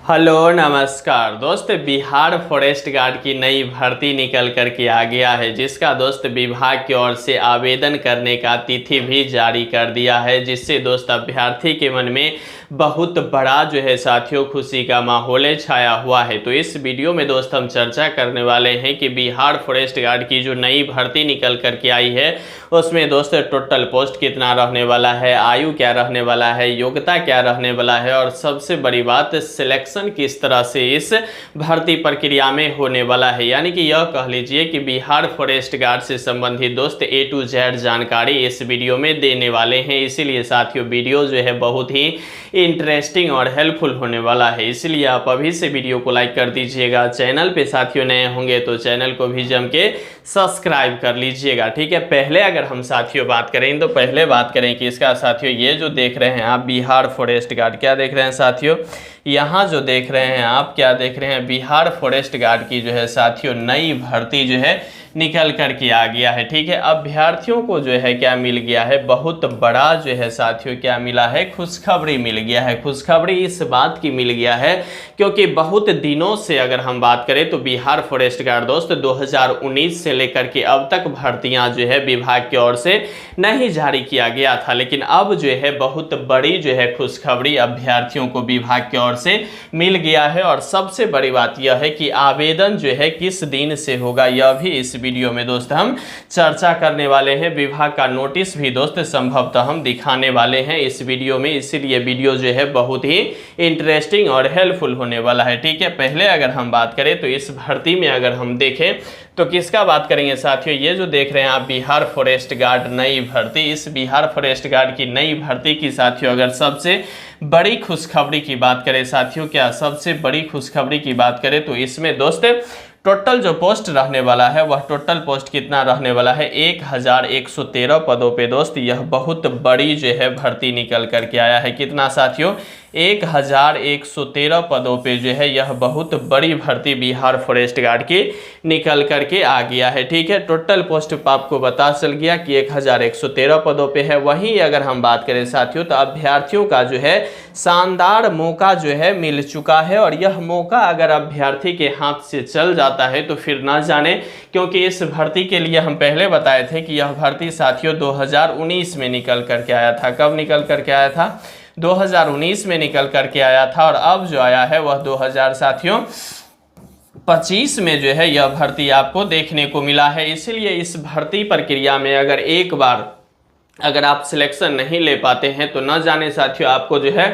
Hello नमस्कार दोस्त। Bihar forest guard की नई भर्ती निकल कर के आ गया है, जिसका दोस्त विभाग की ओर से आवेदन करने का तिथि भी जारी कर दिया है, जिससे दोस्त अभ्यर्थी के मन में बहुत बड़ा जो है साथियों खुशी का माहौल छाया हुआ है। तो इस वीडियो में दोस्त हम चर्चा करने वाले हैं कि बिहार फॉरेस्ट गार्ड की जो नई भर्ती निकल कर के आई है उसमें दोस्त टोटल पोस्ट कितना रहने वाला है, आयु क्या रहने वाला है, योग्यता क्या रहने वाला है, और सबसे बड़ी बात सिलेक्शन किस तरह से इस भर्ती प्रक्रिया में होने वाला है। यानी कि यह कह लीजिए कि बिहार फॉरेस्ट गार्ड से संबंधित दोस्त A to Z जानकारी इस वीडियो में देने वाले हैं। इसीलिए साथियों वीडियो जो है बहुत ही इंटरेस्टिंग और हेल्पफुल होने वाला है, इसलिए आप अभी से वीडियो को लाइक कर दीजिएगा। चैनल पे साथियों नए होंगे तो चैनल को भी जम के सब्सक्राइब कर लीजिएगा, ठीक है। पहले अगर हम साथियों बात करें तो पहले बात करें कि इसका साथियों ये जो देख रहे हैं आप बिहार फॉरेस्ट गार्ड, क्या देख रहे हैं साथियों, यहाँ जो देख रहे हैं आप क्या देख रहे हैं, बिहार फॉरेस्ट गार्ड की जो है साथियों नई भर्ती जो है निकल कर के आ गया है, ठीक है। अभ्यर्थियों को जो है क्या मिल गया है, बहुत बड़ा जो है साथियों क्या मिला है, खुशखबरी मिल गया है। खुशखबरी इस बात की मिल गया है क्योंकि बहुत दिनों से अगर हम बात करें तो बिहार फॉरेस्ट गार्ड दोस्त 2019 से लेकर के अब तक भर्तियां जो है विभाग की ओर से नहीं जारी किया गया था, लेकिन अब जो है बहुत बड़ी जो है खुशखबरी अभ्यर्थियों को विभाग की ओर से मिल गया है। और सबसे बड़ी बात यह है कि आवेदन जो है किस दिन से होगा यह भी इस वीडियो में दोस्त हम चर्चा करने वाले हैं। विभाग का नोटिस भी दोस्त संभवतः हम दिखाने वाले हैं इस वीडियो में, इसीलिए वीडियो जो है बहुत ही इंटरेस्टिंग और हेल्पफुल होने वाला है, ठीक है। पहले अगर हम बात करें तो इस भर्ती में अगर हम देखें तो किसका बात करेंगे साथियों, ये जो देख रहे हैं आप बिहार फॉरेस्ट गार्ड नई भर्ती, इस बिहार फॉरेस्ट गार्ड की नई भर्ती की साथियों अगर सबसे बड़ी खुशखबरी की बात करें साथियों, क्या सबसे बड़ी खुशखबरी की बात करें तो इसमें दोस्त टोटल जो पोस्ट रहने वाला है वह टोटल पोस्ट कितना रहने वाला है, 1113 पदों पे दोस्त यह बहुत बड़ी जो है भर्ती निकल करके आया है। कितना साथियों, 1113 पदों पे जो है यह बहुत बड़ी भर्ती बिहार फॉरेस्ट गार्ड की निकल करके आ गया है, ठीक है। टोटल पोस्ट आपको पता चल गया कि 1113 पदों पे है। वहीं अगर हम बात करें साथियों तो अभ्यर्थियों का जो है शानदार मौका जो है मिल चुका है, और यह मौका अगर अभ्यर्थी के हाथ से चल जाता है तो फिर ना जाने, क्योंकि इस भर्ती के लिए हम पहले बताए थे कि यह भर्ती साथियों 2019 में निकल करके आया था। कब निकल करके आया था, 2019 में निकल करके आया था, और अब जो आया है वह 2000 साथियों 25 में जो है यह भर्ती आपको देखने को मिला है। इसलिए इस भर्ती प्रक्रिया में अगर एक बार अगर आप सिलेक्शन नहीं ले पाते हैं तो न जाने साथियों आपको जो है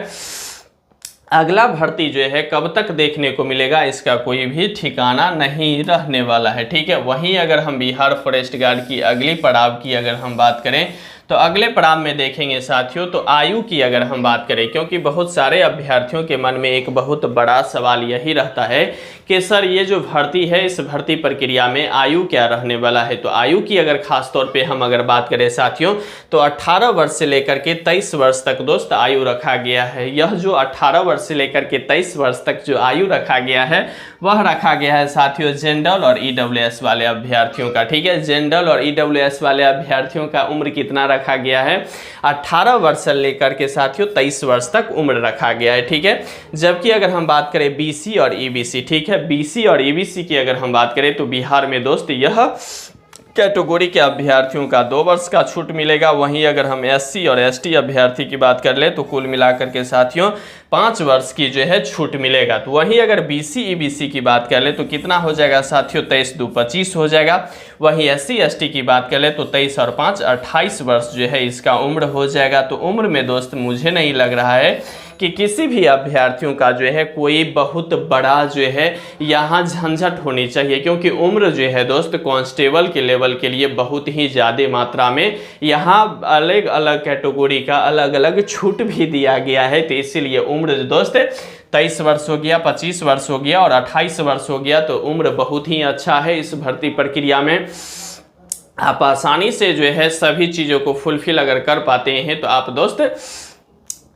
अगला भर्ती जो है कब तक देखने को मिलेगा इसका कोई भी ठिकाना नहीं रहने वाला है, ठीक है। वहीं अगर हम बिहार फॉरेस्ट गार्ड की अगली पड़ाव की अगर हम बात करें तो अगले पड़ाव में देखेंगे साथियों तो आयु की अगर हम बात करें, क्योंकि बहुत सारे अभ्यर्थियों के मन में एक बहुत बड़ा सवाल यही रहता है कि सर ये जो भर्ती है इस भर्ती प्रक्रिया में आयु क्या रहने वाला है। तो आयु की अगर खास तौर पे हम अगर बात करें साथियों तो 18 वर्ष से लेकर के 23 वर्ष तक दोस्त आयु रखा गया है। यह जो 18 वर्ष से लेकर के 23 वर्ष तक जो आयु रखा गया है वह रखा गया है साथियों जनरल और EWS वाले अभ्यर्थियों का, ठीक है। जनरल और EWS वाले अभ्यर्थियों का उम्र कितना रखा गया है, 18 वर्ष से लेकर के साथियों 23 वर्ष तक उम्र रखा गया है, ठीक है। जबकि अगर हम बात करें BC और EBC, ठीक है, BC और EBC की अगर हम बात करें तो बिहार में दोस्त यह कैटेगरी के अभ्यर्थियों का 2 वर्ष का छूट मिलेगा। वहीं अगर हम SC और ST अभ्यर्थी की बात कर ले तो कुल मिलाकर के साथियों 5 वर्ष की जो है छूट मिलेगा। तो वहीं अगर BC EBC की बात कर ले तो कितना हो जाएगा साथियों, 23 2 25 हो जाएगा। वहीं SC ST की बात कर ले तो 23 और 5 28 वर्ष जो है इसका उम्र हो जाएगा। तो उम्र में दोस्त मुझे नहीं लग रहा है कि किसी भी अभ्यर्थियों का जो है कोई बहुत बड़ा जो है यहाँ झंझट होनी चाहिए, क्योंकि उम्र जो है दोस्त कांस्टेबल के लेवल के लिए बहुत ही ज़्यादा मात्रा में यहाँ अलग अलग कैटेगरी का अलग अलग छूट भी दिया गया है। तो इसीलिए उम्र दोस्त 23 वर्ष हो गया, 25 वर्ष हो गया और 28 वर्ष हो गया, तो उम्र बहुत ही अच्छा है। इस भर्ती प्रक्रिया में आप आसानी से जो है सभी चीज़ों को फुलफिल अगर कर पाते हैं तो आप दोस्त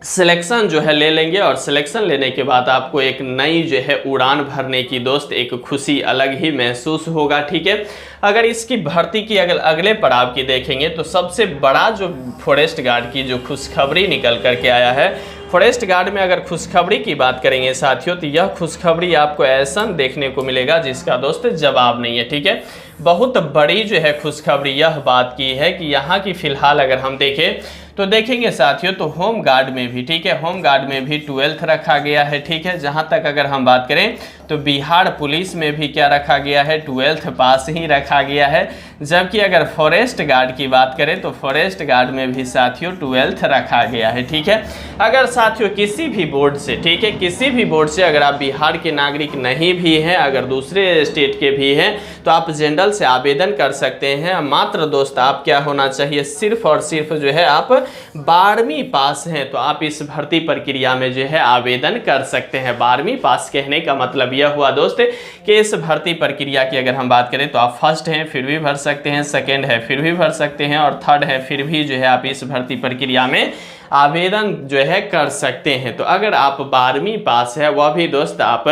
सिलेक्शन जो है ले लेंगे, और सिलेक्शन लेने के बाद आपको एक नई जो है उड़ान भरने की दोस्त एक खुशी अलग ही महसूस होगा, ठीक है। अगर इसकी भर्ती की अगर अगले पड़ाव की देखेंगे तो सबसे बड़ा जो फॉरेस्ट गार्ड की जो खुशखबरी निकल करके आया है फॉरेस्ट गार्ड में अगर खुशखबरी की बात करेंगे साथियों, तो यह खुशखबरी आपको ऐसा देखने को मिलेगा जिसका दोस्त जवाब नहीं है। ठीक है, बहुत बड़ी जो है खुशखबरी यह बात की है कि यहाँ की फिलहाल अगर हम देखें तो देखेंगे साथियों, तो होम गार्ड में भी, ठीक है, होम गार्ड में भी 12th रखा गया है। ठीक है, जहाँ तक अगर हम बात करें तो बिहार पुलिस में भी क्या रखा गया है, 12th पास ही रखा गया है। जबकि अगर फॉरेस्ट गार्ड की बात करें तो फॉरेस्ट गार्ड में भी साथियों 12th रखा गया है। ठीक है, अगर साथियों किसी भी बोर्ड से, ठीक है, किसी भी बोर्ड से अगर आप बिहार के नागरिक नहीं भी हैं, अगर दूसरे स्टेट के भी हैं, तो आप जनरल से आवेदन कर सकते हैं। मात्र दोस्त आप क्या होना चाहिए, सिर्फ और सिर्फ जो है आप 12वीं पास हैं तो आप इस भर्ती प्रक्रिया में जो है आवेदन कर सकते हैं। 12वीं पास कहने का मतलब यह हुआ दोस्त कि इस भर्ती प्रक्रिया की अगर हम बात करें तो आप फर्स्ट हैं फिर भी भर सकते हैं, सेकंड है फिर भी भर सकते हैं, और थर्ड है फिर भी जो है आप इस भर्ती प्रक्रिया में आवेदन जो है कर सकते हैं। तो अगर आप 12वीं पास है, वह भी दोस्त आप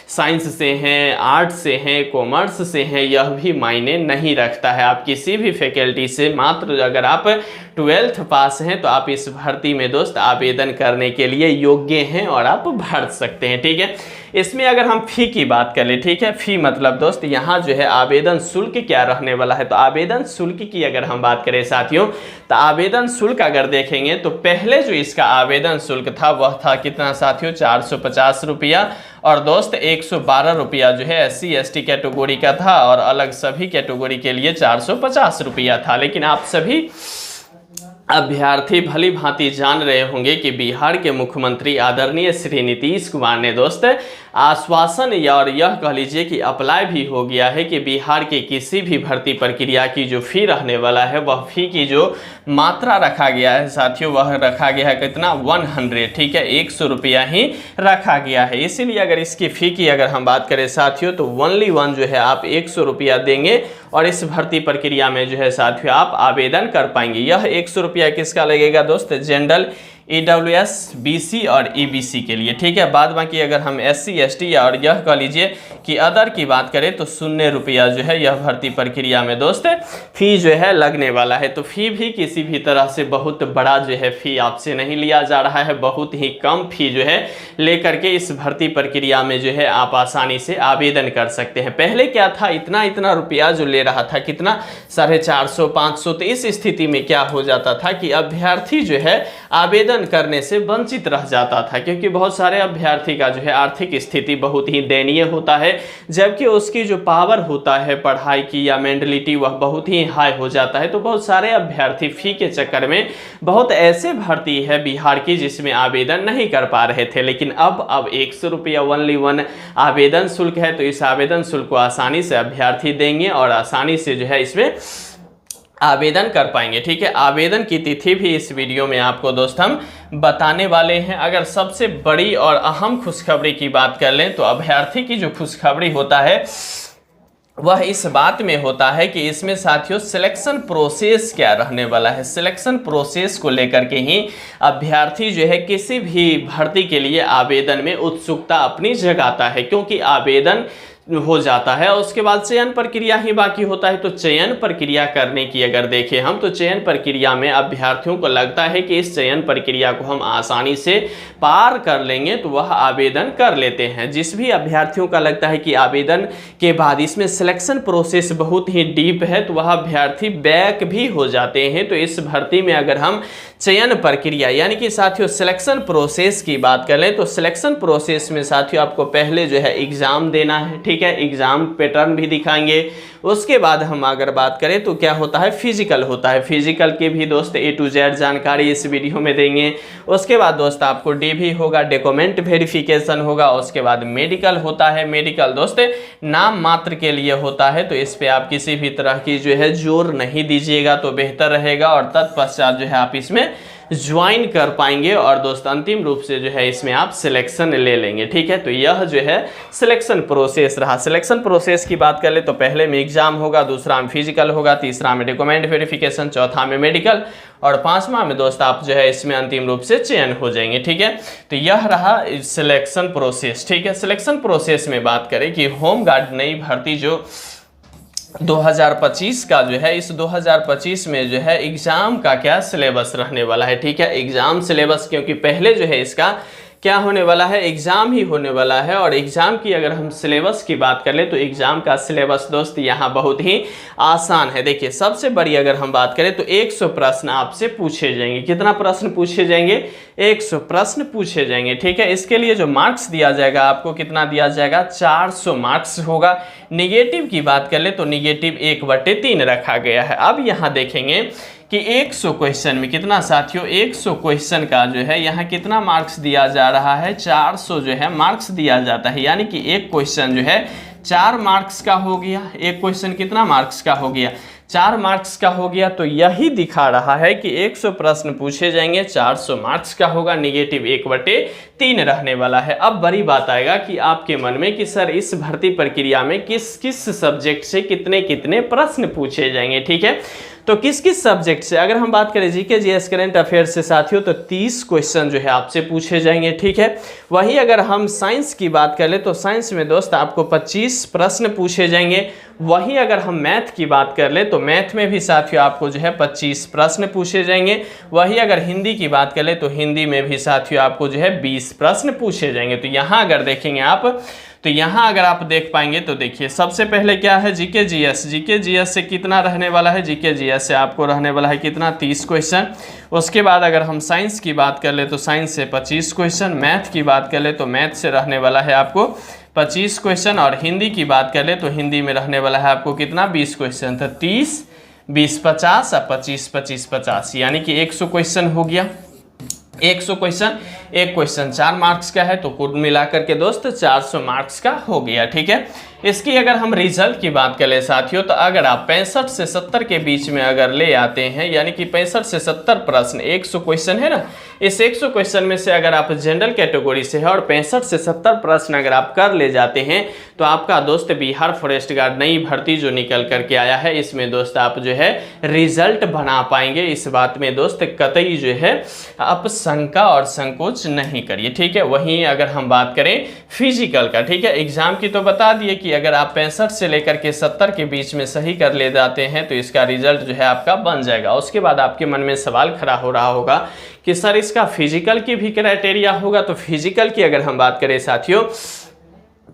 साइंस से हैं, आर्ट्स से हैं, कॉमर्स से हैं, यह भी मायने नहीं रखता है। आप किसी भी फैकल्टी से, मात्र अगर आप 12th पास हैं तो आप इस भर्ती में दोस्त आवेदन करने के लिए योग्य हैं और आप भर सकते हैं। ठीक है, इसमें अगर हम फ़ी की बात कर ले, ठीक है, फ़ी मतलब दोस्त यहाँ जो है आवेदन शुल्क क्या रहने वाला है। तो आवेदन शुल्क की अगर हम बात करें साथियों, तो आवेदन शुल्क अगर देखेंगे तो पहले जो इसका आवेदन शुल्क था वह था कितना साथियों, 450 रुपया, और दोस्त 112 रुपया जो है SC ST कैटेगरी का था, और अलग सभी कैटेगरी के लिए 450 रुपया था। लेकिन आप सभी अभ्यर्थी भली भांति जान रहे होंगे कि बिहार के मुख्यमंत्री आदरणीय श्री नीतीश कुमार ने दोस्त आश्वासन और यह कह लीजिए कि अप्लाई भी हो गया है कि बिहार के किसी भी भर्ती प्रक्रिया की जो फ़ी रहने वाला है, वह फ़ी की जो मात्रा रखा गया है साथियों, वह रखा गया है कितना, 100, ठीक है, 100 रुपया ही रखा गया है। इसीलिए अगर इसकी फ़ी की अगर हम बात करें साथियों, तो ओनली वन जो है आप 100 रुपया देंगे और इस भर्ती प्रक्रिया में जो है साथियों आप आवेदन कर पाएंगे। यह 100 रुपया किसका लगेगा दोस्त, जनरल, EWS, BC और EBC के लिए। ठीक है, बाद बाकी अगर हम SC ST और यह कह लीजिए कि अदर की बात करें तो 0 रुपया जो है यह भर्ती प्रक्रिया में दोस्त फ़ी जो है लगने वाला है। तो फ़ी भी किसी भी तरह से बहुत बड़ा जो है फ़ी आपसे नहीं लिया जा रहा है, बहुत ही कम फ़ी जो है लेकर के इस भर्ती प्रक्रिया में जो है आप आसानी से आवेदन कर सकते हैं। पहले क्या था, इतना रुपया जो ले रहा था, कितना, 450 500, तो इस स्थिति में क्या हो जाता था कि अभ्यर्थी जो है आवेदन करने से वंचित रह जाता था, क्योंकि बहुत सारे अभ्यर्थी का जो है आर्थिक स्थिति बहुत ही दयनीय होता है, जबकि उसकी जो पावर होता है पढ़ाई की या मेंटलिटी वह बहुत ही हाई हो जाता है। तो बहुत सारे अभ्यर्थी फ़ी के चक्कर में बहुत ऐसे भर्ती है बिहार की जिसमें आवेदन नहीं कर पा रहे थे। लेकिन अब 100 रुपया ओनली वन आवेदन शुल्क है, तो इस आवेदन शुल्क को आसानी से अभ्यर्थी देंगे और आसानी से जो है इसमें आवेदन कर पाएंगे। ठीक है, आवेदन की तिथि भी इस वीडियो में आपको दोस्त हम बताने वाले हैं। अगर सबसे बड़ी और अहम खुशखबरी की बात कर लें तो अभ्यर्थी की जो खुशखबरी होता है वह इस बात में होता है कि इसमें साथियों सिलेक्शन प्रोसेस क्या रहने वाला है। सिलेक्शन प्रोसेस को लेकर के ही अभ्यर्थी जो है किसी भी भर्ती के लिए आवेदन में उत्सुकता अपनी जगाता है, क्योंकि आवेदन हो जाता है उसके बाद चयन प्रक्रिया ही बाकी होता है। तो चयन प्रक्रिया करने की अगर देखें हम, तो चयन प्रक्रिया में अभ्यर्थियों को लगता है कि इस चयन प्रक्रिया को हम आसानी से पार कर लेंगे, तो वह आवेदन कर लेते हैं। जिस भी अभ्यर्थियों का लगता है कि आवेदन के बाद इसमें सिलेक्शन प्रोसेस बहुत ही डीप है, तो वह अभ्यर्थी बैक भी हो जाते हैं। तो इस भर्ती में अगर हम चयन प्रक्रिया यानी कि साथियों सिलेक्शन प्रोसेस की बात कर लें, तो सिलेक्शन प्रोसेस में साथियों आपको पहले जो है एग्ज़ाम देना है। ठीक है, एग्ज़ाम पैटर्न भी दिखाएंगे। उसके बाद हम अगर बात करें तो क्या होता है, फिजिकल होता है। फिजिकल के भी दोस्त A to Z जानकारी इस वीडियो में देंगे। उसके बाद दोस्त आपको DV होगा, डॉक्यूमेंट वेरिफिकेशन होगा। उसके बाद मेडिकल होता है। मेडिकल दोस्त नाम मात्र के लिए होता है, तो इस पर आप किसी भी तरह की जो है जोर नहीं दीजिएगा तो बेहतर रहेगा, और तत्पश्चात जो है आप इसमें ज्वाइन कर पाएंगे और दोस्त अंतिम रूप से जो है इसमें आप सिलेक्शन ले लेंगे। ठीक है, तो यह जो है सिलेक्शन प्रोसेस रहा। सिलेक्शन प्रोसेस की बात कर ले तो पहले में एग्जाम होगा, दूसरा में फिजिकल होगा, तीसरा में डॉक्यूमेंट वेरिफिकेशन, चौथा में मेडिकल, और पांचवा में दोस्त आप जो है इसमें अंतिम रूप से चयन हो जाएंगे। ठीक है, तो यह रहा सिलेक्शन प्रोसेस। ठीक है, सिलेक्शन प्रोसेस में बात करें कि होम गार्ड नई भर्ती जो 2025 का जो है, इस 2025 में जो है एग्जाम का क्या सिलेबस रहने वाला है, ठीक है। एग्जाम सिलेबस, क्योंकि पहले जो है इसका क्या होने वाला है, एग्जाम ही होने वाला है। और एग्जाम की अगर हम सिलेबस की बात कर ले तो एग्जाम का सिलेबस दोस्त यहाँ बहुत ही आसान है। देखिए सबसे बड़ी अगर हम बात करें तो 100 प्रश्न आपसे पूछे जाएंगे। कितना प्रश्न पूछे जाएंगे, 100 प्रश्न पूछे जाएंगे, ठीक है। इसके लिए जो मार्क्स दिया जाएगा आपको, कितना दिया जाएगा, 400 मार्क्स होगा। निगेटिव की बात कर ले तो निगेटिव 1/3 रखा गया है। अब यहाँ देखेंगे कि 100 क्वेश्चन में कितना साथियों, 100 क्वेश्चन का जो है यहाँ कितना मार्क्स दिया जा रहा है, 400 जो है मार्क्स दिया जाता है। यानी कि एक क्वेश्चन जो है 4 मार्क्स का हो गया। एक क्वेश्चन कितना मार्क्स का हो गया, 4 मार्क्स का हो गया। तो यही दिखा रहा है कि 100 प्रश्न पूछे जाएंगे, 400 मार्क्स का होगा, निगेटिव 1/3 रहने वाला है। अब बड़ी बात आएगा कि आपके मन में कि सर इस भर्ती प्रक्रिया में किस किस सब्जेक्ट से कितने कितने प्रश्न पूछे जाएंगे, ठीक है। तो किस किस सब्जेक्ट से अगर हम बात करें, जीके जीएस करंट अफेयर्स से साथियों, तो 30 क्वेश्चन जो है आपसे पूछे जाएंगे, ठीक है। वहीं अगर हम साइंस की बात कर ले तो साइंस में दोस्त आपको 25 प्रश्न पूछे जाएंगे। वहीं अगर हम मैथ की बात कर ले तो मैथ में भी साथियों आपको जो है 25 प्रश्न पूछे जाएंगे। वहीं अगर हिंदी की बात कर ले तो हिंदी में भी साथियों आपको जो है 20 प्रश्न पूछे जाएंगे। तो यहाँ अगर देखेंगे आप, तो यहाँ अगर आप देख पाएंगे तो देखिए सबसे पहले क्या है, जीके जीएस। जीके जीएस से कितना रहने वाला है, जीके जीएस से आपको रहने वाला है कितना, 30 क्वेश्चन। उसके बाद अगर हम साइंस की बात कर ले तो साइंस से 25 क्वेश्चन। मैथ की बात कर ले तो मैथ से रहने वाला है आपको 25 क्वेश्चन। और हिंदी की बात कर ले तो हिंदी में रहने वाला है आपको कितना, 20 क्वेश्चन। तो 30, 20, 50 और 25, 25, 50, यानी कि 100 क्वेश्चन हो गया। 100 क्वेश्चन, एक क्वेश्चन 4 मार्क्स का है, तो कुल मिलाकर के दोस्त 400 मार्क्स का हो गया, ठीक है। इसकी अगर हम रिजल्ट की बात करें साथियों, तो अगर आप 65 से 70 के बीच में अगर ले आते हैं, यानी कि 65 से 70 प्रश्न, 100 क्वेश्चन है ना, इस 100 क्वेश्चन में से अगर आप जनरल कैटेगरी से है और 65 से 70 प्रश्न अगर आप कर ले जाते हैं, तो आपका दोस्त बिहार फॉरेस्ट गार्ड नई भर्ती जो निकल करके आया है, इसमें दोस्त आप जो है रिजल्ट बना पाएंगे। इस बात में दोस्त कतई जो है आप शंका और संकोच नहीं करिए, ठीक है। वहीं अगर हम बात करें फिजिकल का, ठीक है, एग्जाम की तो बता दिए कि अगर आप 65 से लेकर के 70 के बीच में सही कर ले जाते हैं तो इसका रिजल्ट जो है आपका बन जाएगा। उसके बाद आपके मन में सवाल खड़ा हो रहा होगा कि सर इसका फिजिकल की भी क्राइटेरिया होगा। तो फिजिकल की अगर हम बात करें साथियों,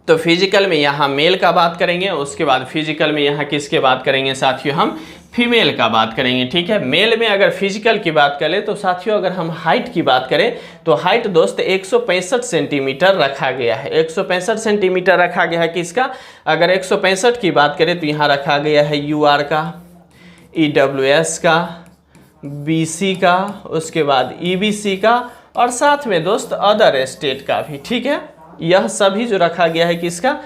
तो फिजिकल में यहाँ मेल का बात करेंगे। उसके बाद फिजिकल में यहाँ किसके बात करेंगे साथियों, हम फीमेल का बात करेंगे, ठीक है। मेल में अगर फिजिकल की बात करें तो साथियों अगर हम हाइट की बात करें तो हाइट दोस्त 165 सेंटीमीटर रखा गया है। 165 सेंटीमीटर रखा गया है किसका, अगर 165 की बात करें तो यहाँ रखा गया है यूआर का, ईडब्ल्यूएस का, बीसी का, उसके बाद ईबीसी का, और साथ में दोस्त अदर स्टेट का भी, ठीक है। यह सभी जो रखा गया है किसका,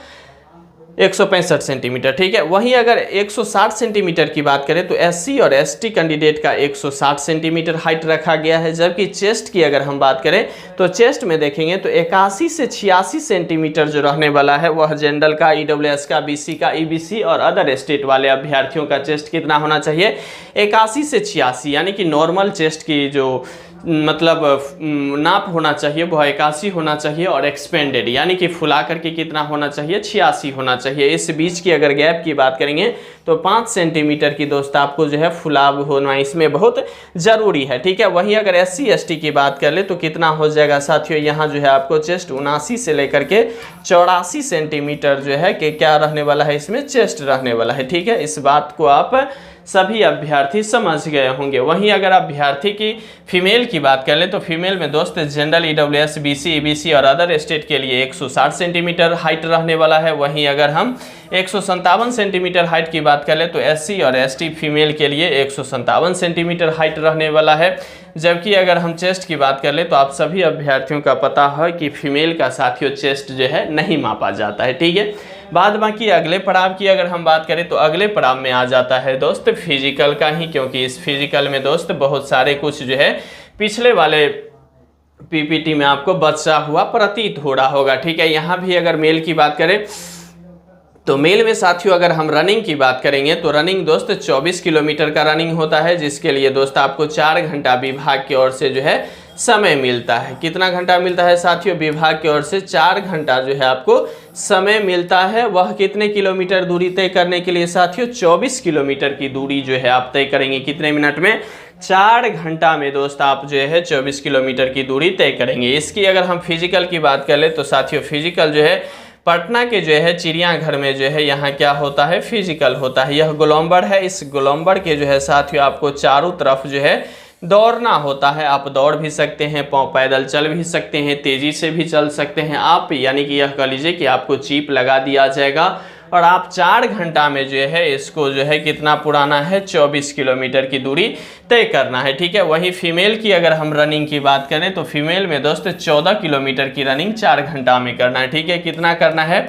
165 सेंटीमीटर, ठीक है। वहीं अगर 160 सेंटीमीटर की बात करें तो एससी और एसटी कैंडिडेट का 160 सेंटीमीटर हाइट रखा गया है। जबकि चेस्ट की अगर हम बात करें तो चेस्ट में देखेंगे तो 81 से 86 सेंटीमीटर जो रहने वाला है वह जनरल का, ईडब्ल्यूएस का, बीसी का, ईबीसी और अदर स्टेट वाले अभ्यर्थियों का चेस्ट कितना होना चाहिए, 81 से 86, यानी कि नॉर्मल चेस्ट की जो मतलब नाप होना चाहिए वह 81 होना चाहिए, और एक्सपेंडेड यानी कि फुला करके कितना होना चाहिए, 86 होना चाहिए। इस बीच की अगर गैप की बात करेंगे तो 5 सेंटीमीटर की दोस्त आपको जो है फुलाव होना इसमें बहुत ज़रूरी है, ठीक है। वहीं अगर एससी एसटी की बात कर ले तो कितना हो जाएगा साथियों, यहाँ जो है आपको चेस्ट 79 से लेकर के 84 सेंटीमीटर जो है कि क्या रहने वाला है, इसमें चेस्ट रहने वाला है, ठीक है। इस बात को आप सभी अभ्यर्थी समझ गए होंगे। वहीं अगर अभ्यर्थी की फीमेल की बात कर ले तो फीमेल में दोस्त जनरल, ईडब्ल्यूएस, बीसी, ईबीसी और अदर स्टेट के लिए 160 सेंटीमीटर हाइट रहने वाला है। वहीं अगर हम 157 सेंटीमीटर हाइट की बात कर ले तो एससी और एसटी फीमेल के लिए 157 सेंटीमीटर हाइट रहने वाला है। जबकि अगर हम चेस्ट की बात कर ले तो आप सभी अभ्यर्थियों का पता है कि फीमेल का साथियों चेस्ट जो है नहीं मापा जाता है, ठीक है। बाद बाकी अगले पड़ाव की अगर हम बात करें तो अगले पड़ाव में आ जाता है दोस्त फिजिकल का ही, क्योंकि इस फिजिकल में दोस्त बहुत सारे कुछ जो है पिछले वाले पीपीटी में आपको बचा हुआ प्रतीत हो रहा होगा, ठीक है। यहाँ भी अगर मेल की बात करें तो मेल में साथियों अगर हम रनिंग की बात करेंगे तो रनिंग दोस्त 24 किलोमीटर का रनिंग होता है, जिसके लिए दोस्त आपको 4 घंटा विभाग की ओर से जो है समय मिलता है। कितना घंटा मिलता है साथियों? विभाग की ओर से 4 घंटा जो है आपको समय मिलता है। वह कितने किलोमीटर दूरी तय करने के लिए साथियों? 24 किलोमीटर की दूरी जो है आप तय करेंगे। कितने मिनट में? 4 घंटा में दोस्त आप जो है 24 किलोमीटर की दूरी तय करेंगे। इसकी अगर हम फिजिकल की बात कर ले तो साथियों फिजिकल जो है पटना के जो है चिड़ियाघर में जो है यहाँ क्या होता है? फिजिकल होता है। यह गोलंबर है। इस गोलंबर के जो है साथियों आपको चारों तरफ जो है दौड़ना होता है। आप दौड़ भी सकते हैं, पाँव पैदल चल भी सकते हैं, तेजी से भी चल सकते हैं आप, यानी कि यह कह लीजिए कि आपको चिप लगा दिया जाएगा और आप 4 घंटा में जो है इसको जो है कितना पुराना है? 24 किलोमीटर की दूरी तय करना है। ठीक है। वहीं फीमेल की अगर हम रनिंग की बात करें तो फीमेल में दोस्त 14 किलोमीटर की रनिंग 4 घंटा में करना है। ठीक है। कितना करना है?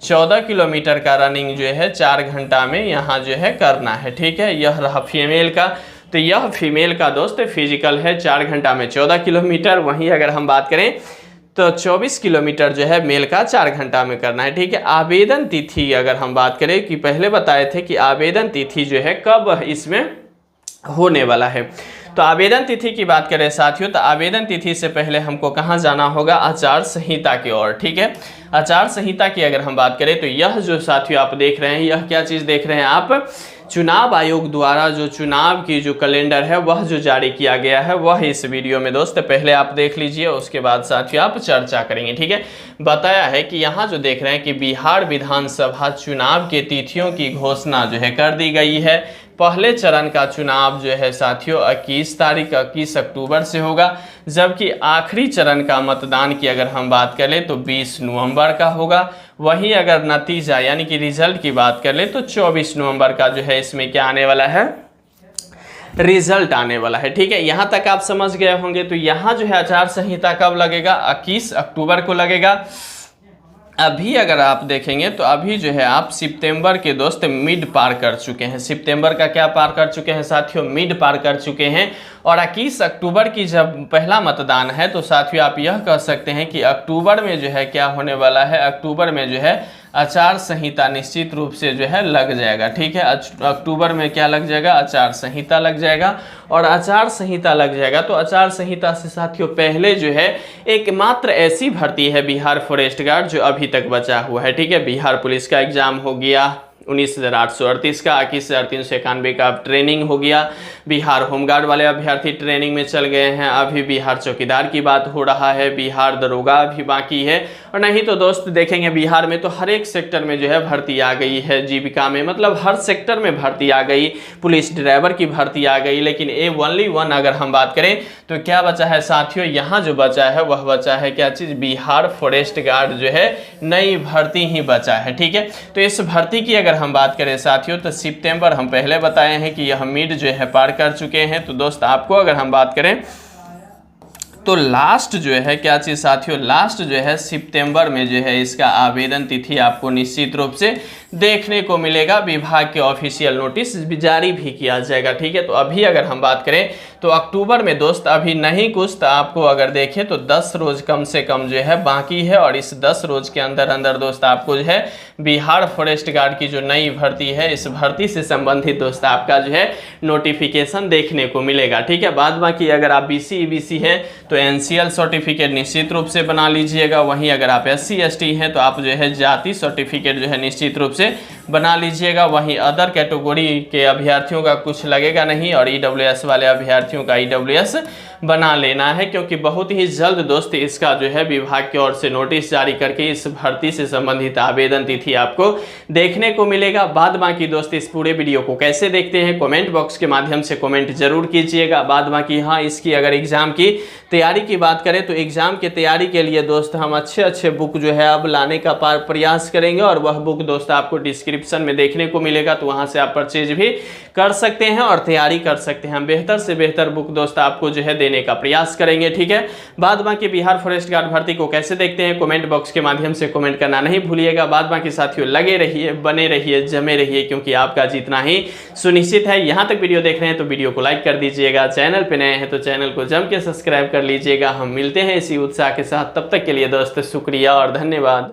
14 किलोमीटर का रनिंग जो है 4 घंटा में यहाँ जो है करना है। ठीक है। यह रहा फीमेल का। तो यह फीमेल का दोस्त फिजिकल है 4 घंटा में 14 किलोमीटर। वहीं अगर हम बात करें तो 24 किलोमीटर जो है मेल का 4 घंटा में करना है। ठीक है। आवेदन तिथि अगर हम बात करें कि पहले बताए थे कि आवेदन तिथि जो है कब इसमें होने वाला है, तो आवेदन तिथि की बात करें साथियों तो आवेदन तिथि से पहले हमको कहाँ जाना होगा? आचार संहिता की ओर। ठीक है। आचार संहिता की अगर हम बात करें तो यह जो साथियों आप देख रहे हैं, यह क्या चीज़ देख रहे हैं आप? चुनाव आयोग द्वारा जो चुनाव की जो कैलेंडर है वह जो जारी किया गया है वह इस वीडियो में दोस्त पहले आप देख लीजिए, उसके बाद साथियों आप चर्चा करेंगे। ठीक है। बताया है कि यहाँ जो देख रहे हैं कि बिहार विधानसभा चुनाव के तिथियों की घोषणा जो है कर दी गई है। पहले चरण का चुनाव जो है साथियों 21 अक्टूबर से होगा, जबकि आखिरी चरण का मतदान की अगर हम बात करें तो 20 नवंबर का होगा। वहीं अगर नतीजा यानी कि रिजल्ट की बात कर ले तो 24 नवंबर का जो है इसमें क्या आने वाला है? रिजल्ट आने वाला है। ठीक है। यहाँ तक आप समझ गए होंगे। तो यहाँ जो है आचार संहिता कब लगेगा? 21 अक्टूबर को लगेगा। अभी अगर आप देखेंगे तो अभी जो है आप सितंबर के दोस्त मिड पार कर चुके हैं। सितंबर का क्या पार कर चुके हैं साथियों? मिड पार कर चुके हैं। और 21 अक्टूबर की जब पहला मतदान है तो साथियों आप यह कह सकते हैं कि अक्टूबर में जो है क्या होने वाला है? अक्टूबर में जो है आचार संहिता निश्चित रूप से जो है लग जाएगा। ठीक है। अक्टूबर में क्या लग जाएगा? आचार संहिता लग जाएगा। और आचार संहिता लग जाएगा तो आचार संहिता से साथियों पहले जो है एकमात्र ऐसी भर्ती है बिहार फॉरेस्ट गार्ड जो अभी तक बचा हुआ है। ठीक है। बिहार पुलिस का एग्जाम हो गया 19,838 का, 21,391 का ट्रेनिंग हो गया। बिहार होमगार्ड वाले अभ्यर्थी ट्रेनिंग में चल गए हैं। अभी बिहार चौकीदार की बात हो रहा है, बिहार दरोगा भी बाकी है। और नहीं तो दोस्त देखेंगे बिहार में तो हर एक सेक्टर में जो है भर्ती आ गई है। जीविका में मतलब हर सेक्टर में भर्ती आ गई। पुलिस ड्राइवर की भर्ती आ गई। लेकिन ओनली वन अगर हम बात करें तो क्या बचा है साथियों? यहाँ जो बचा है वह बचा है क्या चीज़? बिहार फॉरेस्ट गार्ड जो है नई भर्ती ही बचा है। ठीक है। तो इस भर्ती की अगर हम बात करें साथियों तो सितंबर हम पहले बताए हैं कि यह मिड जो है पार कर चुके हैं। तो दोस्त आपको अगर हम बात करें तो लास्ट जो है क्या चीज़ साथियों? लास्ट जो है सितंबर में जो है इसका आवेदन तिथि आपको निश्चित रूप से देखने को मिलेगा। विभाग के ऑफिशियल नोटिस जारी भी किया जाएगा। ठीक है। तो अभी अगर हम बात करें तो अक्टूबर में दोस्त अभी नहीं कुछ तो आपको अगर देखें तो 10 रोज कम से कम जो है बाकी है। और इस 10 रोज के अंदर अंदर दोस्त आपको जो है बिहार फॉरेस्ट गार्ड की जो नई भर्ती है इस भर्ती से संबंधित दोस्त आपका जो है नोटिफिकेशन देखने को मिलेगा। ठीक है। बाद बाकी अगर आप BC EBC हैं तो NCL सर्टिफिकेट निश्चित रूप से बना लीजिएगा। वहीं अगर आप SC ST हैं तो आप जो है जाति सर्टिफिकेट जो है निश्चित रूप से बना लीजिएगा। वहीं अदर कैटेगरी के अभ्यर्थियों का कुछ लगेगा नहीं और EWS वाले अभ्यर्थियों का EWS बना लेना है, क्योंकि बहुत ही जल्द दोस्त इसका जो है विभाग की ओर से नोटिस जारी करके इस भर्ती से संबंधित आवेदन तिथि आपको देखने को मिलेगा। बाद बाकी दोस्त इस पूरे वीडियो को कैसे देखते हैं कमेंट बॉक्स के माध्यम से कमेंट जरूर कीजिएगा। बाद बाकी हाँ इसकी अगर एग्जाम की तैयारी की बात करें तो एग्जाम की तैयारी के लिए दोस्त हम अच्छे बुक जो है अब लाने का प्रयास करेंगे और वह बुक दोस्त आपको डिस्क्रिप्शन में देखने को मिलेगा, तो वहां से आप परचेज भी कर सकते हैं और तैयारी कर सकते हैं। बेहतर से बेहतर बुक दोस्त आपको जो है देने का प्रयास करेंगे। ठीक है। बाद बाकी बिहार फॉरेस्ट गार्ड भर्ती को कैसे देखते हैं कमेंट बॉक्स के माध्यम से कमेंट करना नहीं भूलिएगा। बाद बाकी साथियों लगे रहिए, बने रहिए, जमे रहिए, क्योंकि आपका जीतना ही सुनिश्चित है। यहाँ तक वीडियो देख रहे हैं तो वीडियो को लाइक कर दीजिएगा। चैनल पे नए हैं तो चैनल को जम के सब्सक्राइब कर लीजिएगा। हम मिलते हैं इसी उत्साह के साथ, तब तक के लिए दोस्त शुक्रिया और धन्यवाद।